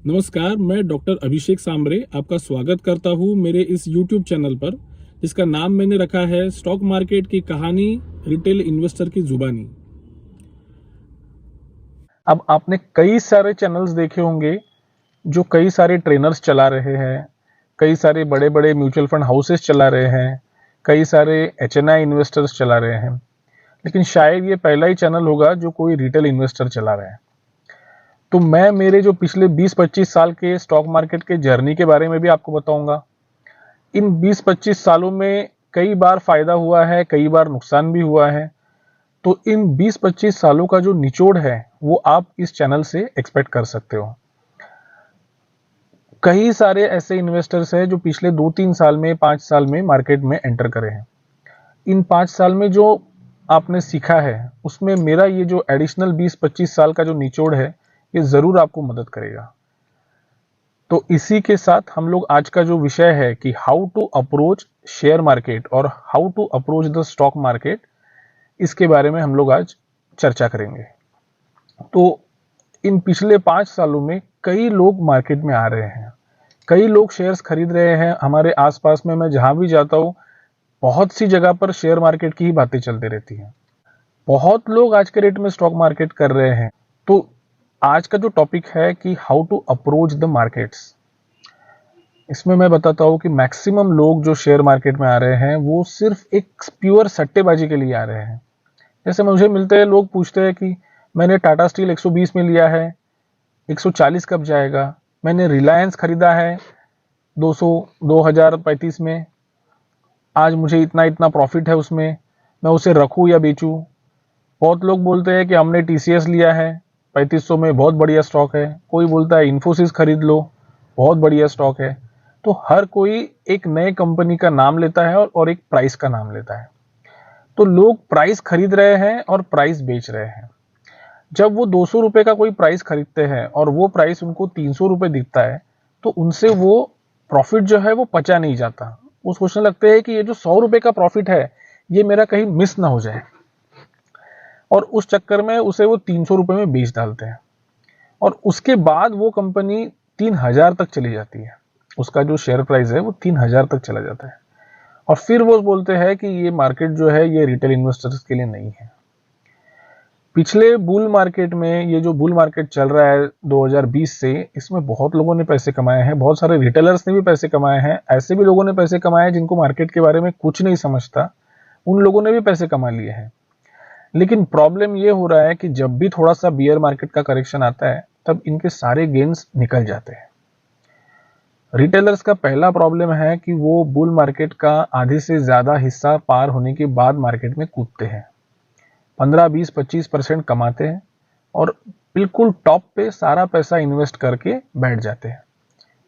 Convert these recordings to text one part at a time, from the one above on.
नमस्कार, मैं डॉक्टर अभिषेक सांबरे आपका स्वागत करता हूं मेरे इस YouTube चैनल पर, जिसका नाम मैंने रखा है स्टॉक मार्केट की कहानी रिटेल इन्वेस्टर की जुबानी। अब आपने कई सारे चैनल्स देखे होंगे जो कई सारे ट्रेनर्स चला रहे हैं, कई सारे बड़े बड़े म्यूचुअल फंड हाउसेस चला रहे हैं, कई सारे HNI इन्वेस्टर्स चला रहे हैं, लेकिन शायद ये पहला ही चैनल होगा जो कोई रिटेल इन्वेस्टर चला रहा है। तो मैं मेरे जो पिछले 20-25 साल के स्टॉक मार्केट के जर्नी के बारे में भी आपको बताऊंगा। इन 20-25 सालों में कई बार फायदा हुआ है, कई बार नुकसान भी हुआ है। तो इन 20-25 सालों का जो निचोड़ है वो आप इस चैनल से एक्सपेक्ट कर सकते हो। कई सारे ऐसे इन्वेस्टर्स हैं जो पिछले 2-3 साल में 5 साल में मार्केट में एंटर करे हैं। इन 5 साल में जो आपने सीखा है उसमें मेरा ये जो एडिशनल 20-25 साल का जो निचोड़ है ये जरूर आपको मदद करेगा। तो इसी के साथ हम लोग आज का जो विषय है कि how to approach share market और how to approach the stock market, इसके बारे में हम लोग आज चर्चा करेंगे। तो इन पिछले 5 सालों में कई लोग मार्केट में आ रहे हैं, कई लोग शेयर्स खरीद रहे हैं। हमारे आसपास में मैं जहां भी जाता हूं बहुत सी जगह पर शेयर मार्केट की ही बातें चलती रहती हैं। बहुत लोग आज के रेट में स्टॉक मार्केट कर रहे हैं। तो आज का जो टॉपिक है कि how to approach the markets, इसमें मैं बताता हूं कि मैक्सिमम लोग जो शेयर मार्केट में आ रहे हैं वो सिर्फ एक प्योर सट्टेबाजी के लिए आ रहे हैं। जैसे मुझे मिलते हैं, लोग पूछते हैं कि मैंने टाटा स्टील 120 में लिया है, 140 कब जाएगा। मैंने रिलायंस खरीदा है 200 2035 में, आज मुझे इतना इतना प्रॉफिट है उसमें, मैं उसे रखूं या बेचूं। बहुत लोग बोलते हैं कि हमने TCS लिया है 3500 में, बहुत बढ़िया स्टॉक है। कोई बोलता है इन्फोसिस खरीद लो, बहुत बढ़िया स्टॉक है। तो हर कोई एक नए कंपनी का नाम लेता है और एक प्राइस का नाम लेता है। तो लोग प्राइस खरीद रहे हैं और प्राइस बेच रहे हैं। जब वो 200 रुपए का कोई प्राइस खरीदते हैं और वो प्राइस उनको 300 रुपए दिखता है, तो उनसे वो प्रॉफिट जो है वो पचा नहीं जाता। वो सोचने लगते हैं कि ये जो 100 रुपए का प्रॉफिट है ये मेरा कहीं मिस ना हो जाए, और उस चक्कर में उसे वो 300 रुपए में बेच डालते हैं। और उसके बाद वो कंपनी 3000 तक चली जाती है, उसका जो शेयर प्राइस है वो 3000 तक चला जाता है। और फिर वो बोलते हैं कि ये मार्केट जो है ये रिटेल इन्वेस्टर्स के लिए नहीं है। पिछले बुल मार्केट में, ये जो बुल मार्केट चल रहा है 2020 से, इसमें बहुत लोगों ने पैसे कमाए हैं, बहुत सारे रिटेलर्स ने भी पैसे कमाए हैं। ऐसे भी लोगों ने पैसे कमाए हैं जिनको मार्केट के बारे में कुछ नहीं समझता, उन लोगों ने भी पैसे कमा लिए हैं। लेकिन प्रॉब्लम ये हो रहा है कि जब भी थोड़ा सा बियर मार्केट का करेक्शन आता है तब इनके सारे गेन्स निकल जाते हैं। रिटेलर्स का पहला प्रॉब्लम है कि वो बुल मार्केट का आधे से ज्यादा हिस्सा पार होने के बाद मार्केट में कूदते हैं, 15-20-25% कमाते हैं और बिल्कुल टॉप पे सारा पैसा इन्वेस्ट करके बैठ जाते हैं।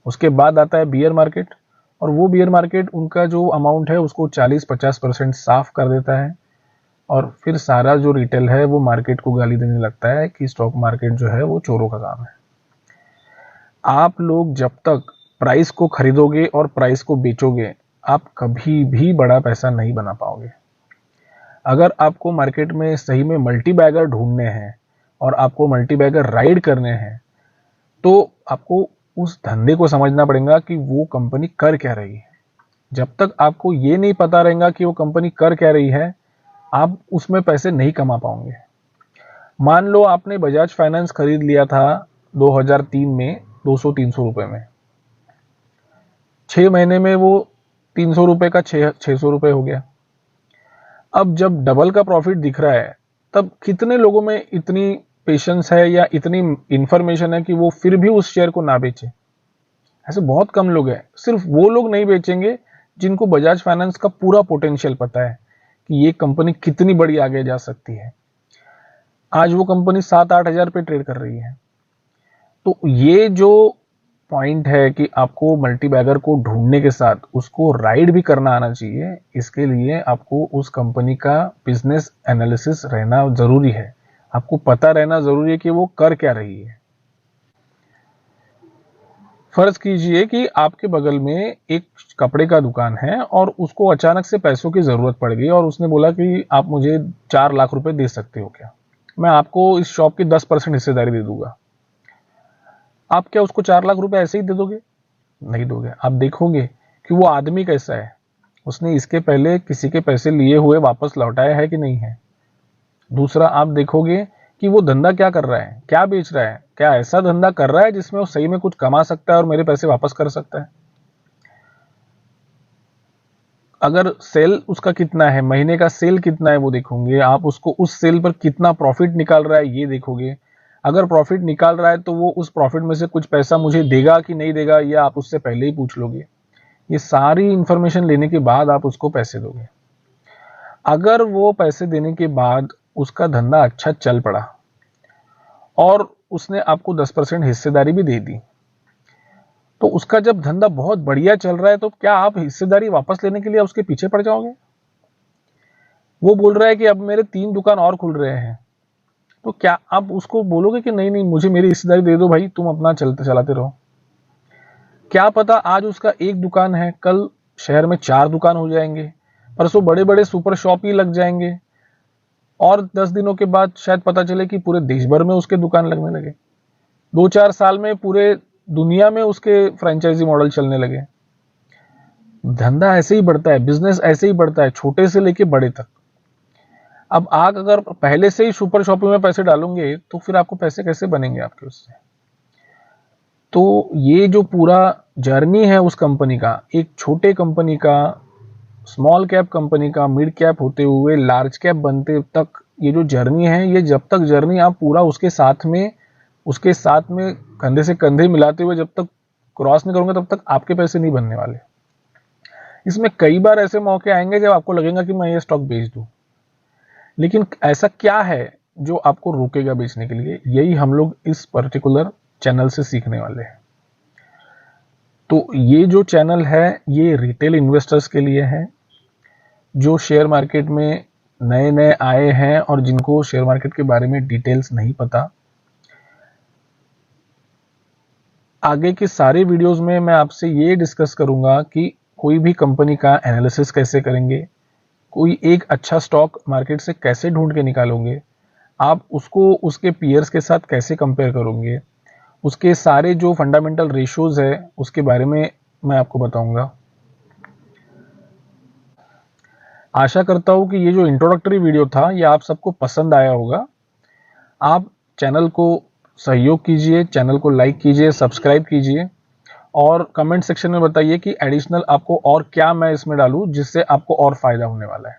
उसके बाद आता है बियर मार्केट, और वो बियर मार्केट उनका जो अमाउंट है उसको 40-50% साफ कर देता है, और फिर सारा जो रिटेल है वो मार्केट को गाली देने लगता है कि स्टॉक मार्केट जो है वो चोरों का काम है। आप लोग जब तक प्राइस को खरीदोगे और प्राइस को बेचोगे, आप कभी भी बड़ा पैसा नहीं बना पाओगे। अगर आपको मार्केट में सही में मल्टी बैगर ढूंढने हैं और आपको मल्टी बैगर राइड करने हैं, तो आपको उस धंधे को समझना पड़ेगा कि वो कंपनी कर क्या रही है। जब तक आपको ये नहीं पता रहेगा कि वो कंपनी कर क्या रही है, आप उसमें पैसे नहीं कमा पाओगे। मान लो आपने बजाज फाइनेंस खरीद लिया था 2003 में 200-300 रुपए में, 6 महीने में वो 300 रुपए का 600 रुपए हो गया। अब जब डबल का प्रॉफिट दिख रहा है, तब कितने लोगों में इतनी पेशेंस है या इतनी इंफॉर्मेशन है कि वो फिर भी उस शेयर को ना बेचे? ऐसे बहुत कम लोग हैं। सिर्फ वो लोग नहीं बेचेंगे जिनको बजाज फाइनेंस का पूरा पोटेंशियल पता है कि ये कंपनी कितनी बड़ी आगे जा सकती है। आज वो कंपनी 7-8 हजार पे ट्रेड कर रही है। तो ये जो पॉइंट है कि आपको मल्टी बैगर को ढूंढने के साथ उसको राइड भी करना आना चाहिए। इसके लिए आपको उस कंपनी का बिजनेस एनालिसिस रहना जरूरी है, आपको पता रहना जरूरी है कि वो कर क्या रही है। फर्ज कीजिए कि आपके बगल में एक कपड़े का दुकान है और उसको अचानक से पैसों की जरूरत पड़ गई और उसने बोला कि आप मुझे 4 लाख रुपए दे सकते हो क्या, मैं आपको इस शॉप की 10% हिस्सेदारी दे दूंगा। आप क्या उसको 4 लाख रुपए ऐसे ही दे दोगे? नहीं दोगे। आप देखोगे कि वो आदमी कैसा है, उसने इसके पहले किसी के पैसे लिए हुए वापस लौटाया है कि नहीं है। दूसरा, आप देखोगे कि वो धंधा क्या कर रहा है, क्या बेच रहा है, क्या ऐसा धंधा कर रहा है जिसमें वो सही में कुछ कमा सकता है और मेरे पैसे वापस कर सकता है। अगर सेल उसका कितना है, महीने का सेल कितना है वो देखोगे आप, उसको उस सेल पर कितना प्रॉफिट निकाल रहा है ये देखोगे। अगर प्रॉफिट निकाल रहा है तो वो उस प्रॉफिट में से कुछ पैसा मुझे देगा कि नहीं देगा, ये आप उससे पहले ही पूछ लोगे। ये सारी इंफॉर्मेशन लेने के बाद आप उसको पैसे दोगे। अगर वो पैसे देने के बाद उसका धंधा अच्छा चल पड़ा और उसने आपको 10% हिस्सेदारी भी दे दी, तो उसका जब धंधा बहुत बढ़िया चल रहा है तो क्या आप हिस्सेदारी वापस लेने के लिए उसके पीछे पड़ जाओगे? वो बोल रहा है कि अब मेरे 3 दुकान और खुल रहे हैं, तो क्या आप उसको बोलोगे कि नहीं नहीं मुझे मेरी हिस्सेदारी दे दो भाई, तुम अपना चलते चलाते रहो? क्या पता आज उसका 1 दुकान है, कल शहर में 4 दुकान हो जाएंगे, परसों बड़े बड़े सुपर शॉप ही लग जाएंगे, और 10 दिनों के बाद शायद पता चले कि पूरे देश भर में उसके दुकान लगने लगे। 2-4 साल में पूरे दुनिया में उसके फ्रेंचाइजी मॉडल चलने लगे। धंधा ऐसे ही बढ़ता है, बिजनेस ऐसे ही बढ़ता है, छोटे से लेके बड़े तक। अब आप अगर पहले से ही सुपर शॉपिंग में पैसे डालोगे तो फिर आपको पैसे कैसे बनेंगे आपके उससे? तो ये जो पूरा जर्नी है उस कंपनी का, एक छोटे कंपनी का, स्मॉल कैप कंपनी का, मिड कैप होते हुए लार्ज कैप बनते तक, ये जो जर्नी है, ये जब तक जर्नी आप पूरा उसके साथ में कंधे से कंधे मिलाते हुए जब तक क्रॉस नहीं करोगे तब तक आपके पैसे नहीं बनने वाले। इसमें कई बार ऐसे मौके आएंगे जब आपको लगेगा कि मैं ये स्टॉक बेच दूं, लेकिन ऐसा क्या है जो आपको रोकेगा बेचने के लिए? यही हम लोग इस पर्टिकुलर चैनल से सीखने वाले हैं। तो ये जो चैनल है ये रिटेल इन्वेस्टर्स के लिए है, जो शेयर मार्केट में नए नए आए हैं और जिनको शेयर मार्केट के बारे में डिटेल्स नहीं पता। आगे के सारे वीडियोस में मैं आपसे ये डिस्कस करूंगा कि कोई भी कंपनी का एनालिसिस कैसे करेंगे, कोई एक अच्छा स्टॉक मार्केट से कैसे ढूंढ के निकालोगे, आप उसको उसके पीयर्स के साथ कैसे कंपेयर करोगे, उसके सारे जो फंडामेंटल रेशियोज है उसके बारे में मैं आपको बताऊंगा। आशा करता हूं कि ये जो इंट्रोडक्टरी वीडियो था ये आप सबको पसंद आया होगा। आप चैनल को सहयोग कीजिए, चैनल को लाइक कीजिए, सब्सक्राइब कीजिए और कमेंट सेक्शन में बताइए कि एडिशनल आपको और क्या मैं इसमें डालूं जिससे आपको और फायदा होने वाला है।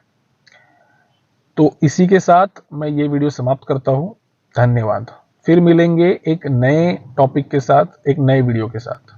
तो इसी के साथ मैं ये वीडियो समाप्त करता हूं। धन्यवाद। फिर मिलेंगे एक नए टॉपिक के साथ, एक नए वीडियो के साथ।